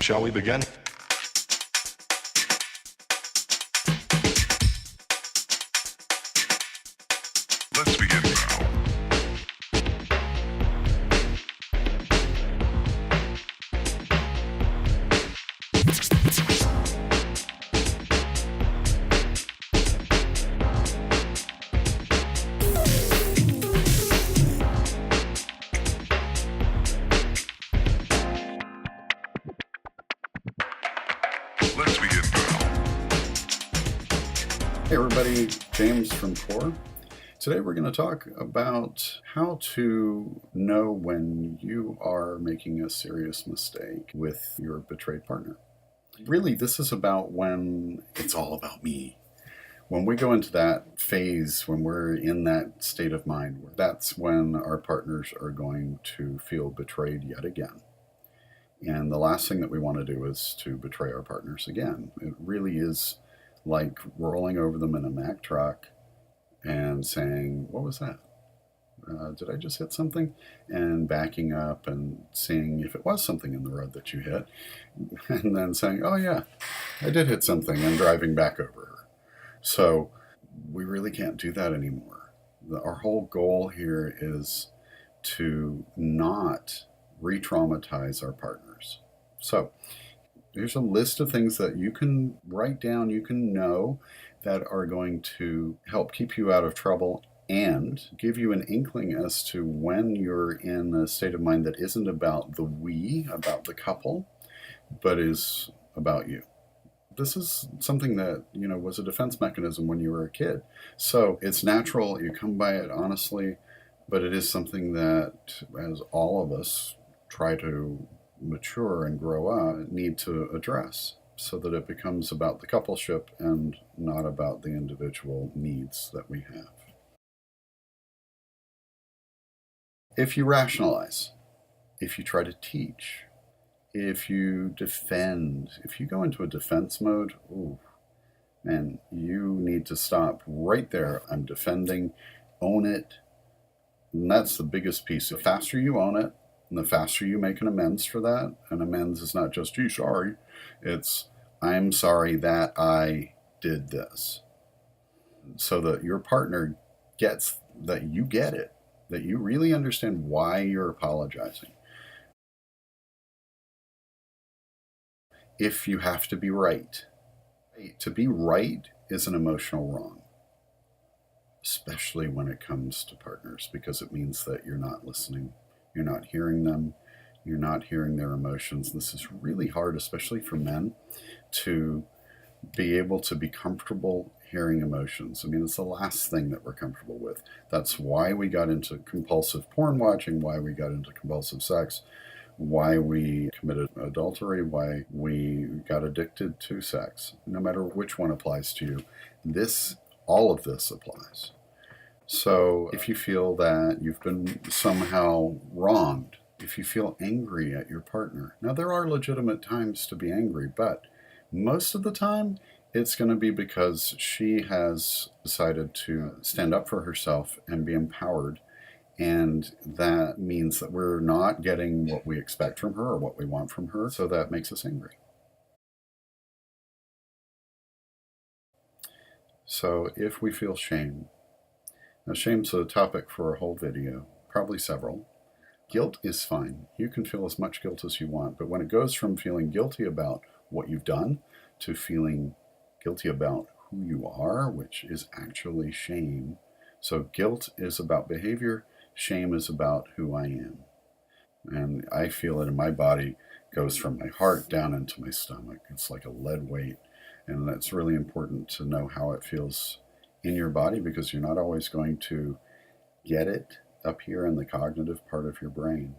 Shall we begin? Let's begin now. Let's begin now. Hey everybody, James from Core. Today we're going to talk about how to know when you are making a serious mistake with your betrayed partner. Really, this is about when it's all about me. When we go into that phase, when we're in that state of mind, that's when our partners are going to feel betrayed yet again. And the last thing that we want to do is to betray our partners again. It really is like rolling over them in a Mack truck and saying, what was that? Did I just hit something? And backing up and seeing if it was something in the road that you hit. And then saying, oh yeah, I did hit something, and driving back over her. So we really can't do that anymore. Our whole goal here is to not re-traumatize our partners. So here's a list of things that you can write down, you can know, that are going to help keep you out of trouble and give you an inkling as to when you're in a state of mind that isn't about the we, about the couple, but is about you. This is something that, was a defense mechanism when you were a kid. So it's natural, you come by it honestly, but it is something that, as all of us try to mature and grow up, need to address so that it becomes about the coupleship and not about the individual needs that we have. If you rationalize, if you try to teach, if you defend, if you go into a defense mode, man, you need to stop right there. I'm defending, own it. And that's the biggest piece. The faster you own it, and the faster you make an amends for that, and amends is not just, gee, sorry, it's, I'm sorry that I did this. So that your partner gets that you get it, that you really understand why you're apologizing. If you have to be right, to be right is an emotional wrong, especially when it comes to partners, because it means that you're not listening, you're not hearing them, you're not hearing their emotions. This is really hard, especially for men, to be able to be comfortable hearing emotions. I mean, it's the last thing that we're comfortable with. That's why we got into compulsive porn watching, why we got into compulsive sex, why we committed adultery, why we got addicted to sex. No matter which one applies to you, all of this applies. So if you feel that you've been somehow wronged, if you feel angry at your partner, now there are legitimate times to be angry, but most of the time it's going to be because she has decided to stand up for herself and be empowered. And that means that we're not getting what we expect from her or what we want from her. So that makes us angry. So if we feel shame, now shame's a topic for a whole video, probably several. Guilt is fine. You can feel as much guilt as you want. But when it goes from feeling guilty about what you've done to feeling guilty about who you are, which is actually shame. So guilt is about behavior. Shame is about who I am. And I feel it in my body, goes from my heart down into my stomach. It's like a lead weight. And that's really important to know how it feels in your body, because you're not always going to get it up here in the cognitive part of your brain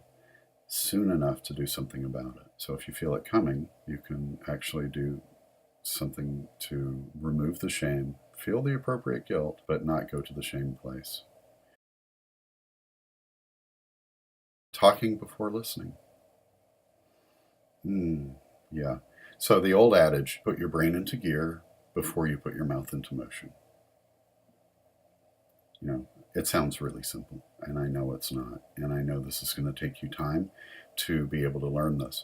soon enough to do something about it. So if you feel it coming, you can actually do something to remove the shame, feel the appropriate guilt, but not go to the shame place. Talking before listening. Yeah. So the old adage, put your brain into gear before you put your mouth into motion. It sounds really simple, and I know it's not. And I know this is going to take you time to be able to learn this.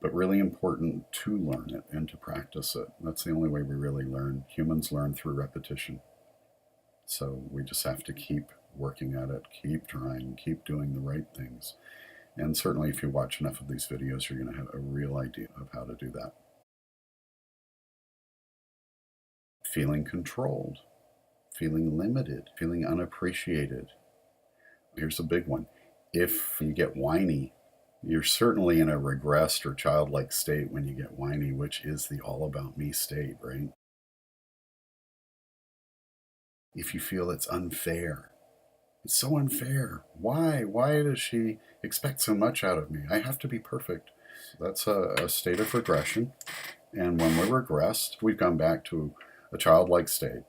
but really important to learn it and to practice it. That's the only way we really learn. Humans learn through repetition. So we just have to keep working at it, keep trying, keep doing the right things. And certainly if you watch enough of these videos, you're going to have a real idea of how to do that. Feeling controlled, feeling limited, feeling unappreciated. Here's a big one. If you get whiny, you're certainly in a regressed or childlike state when you get whiny, which is the all about me state, right? If you feel it's unfair, it's so unfair. Why? Why does she expect so much out of me? I have to be perfect. That's a state of regression. And when we're regressed, we've gone back to a childlike state.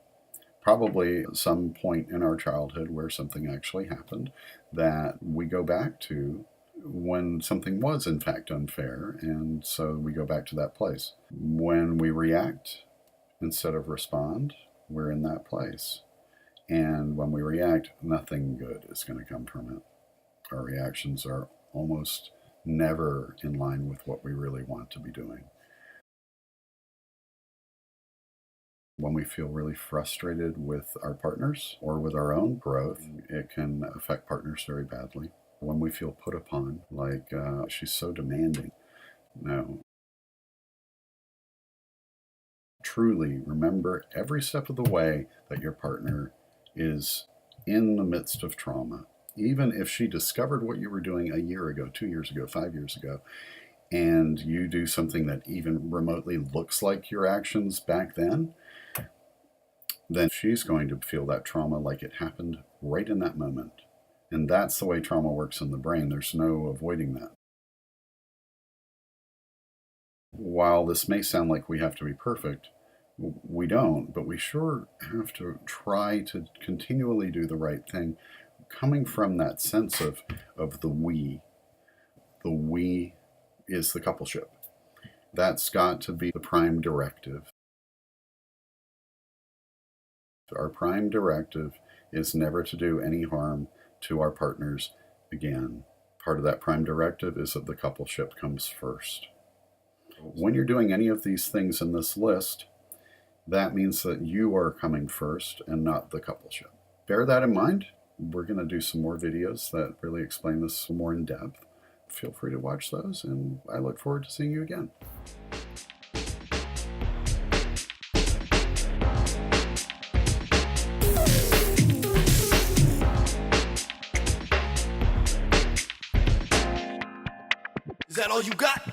Probably some point in our childhood where something actually happened that we go back to when something was in fact unfair, and so we go back to that place. When we react instead of respond, we're in that place. And when we react, nothing good is going to come from it. Our reactions are almost never in line with what we really want to be doing. When we feel really frustrated with our partners or with our own growth, it can affect partners very badly. When we feel put upon, like she's so demanding. No. Truly remember every step of the way that your partner is in the midst of trauma. Even if she discovered what you were doing a year ago, 2 years ago, 5 years ago, and you do something that even remotely looks like your actions back then she's going to feel that trauma like it happened right in that moment. And that's the way trauma works in the brain. There's no avoiding that. While this may sound like we have to be perfect, we don't, but we sure have to try to continually do the right thing, coming from that sense of the we. The we is the coupleship. That's got to be the prime directive. Our prime directive is never to do any harm to our partners again. Part of that prime directive is that the coupleship comes first. When you're doing any of these things in this list, that means that you are coming first and not the coupleship. Bear that in mind. We're going to do some more videos that really explain this more in depth. Feel free to watch those, and I look forward to seeing you again. Is that all you got?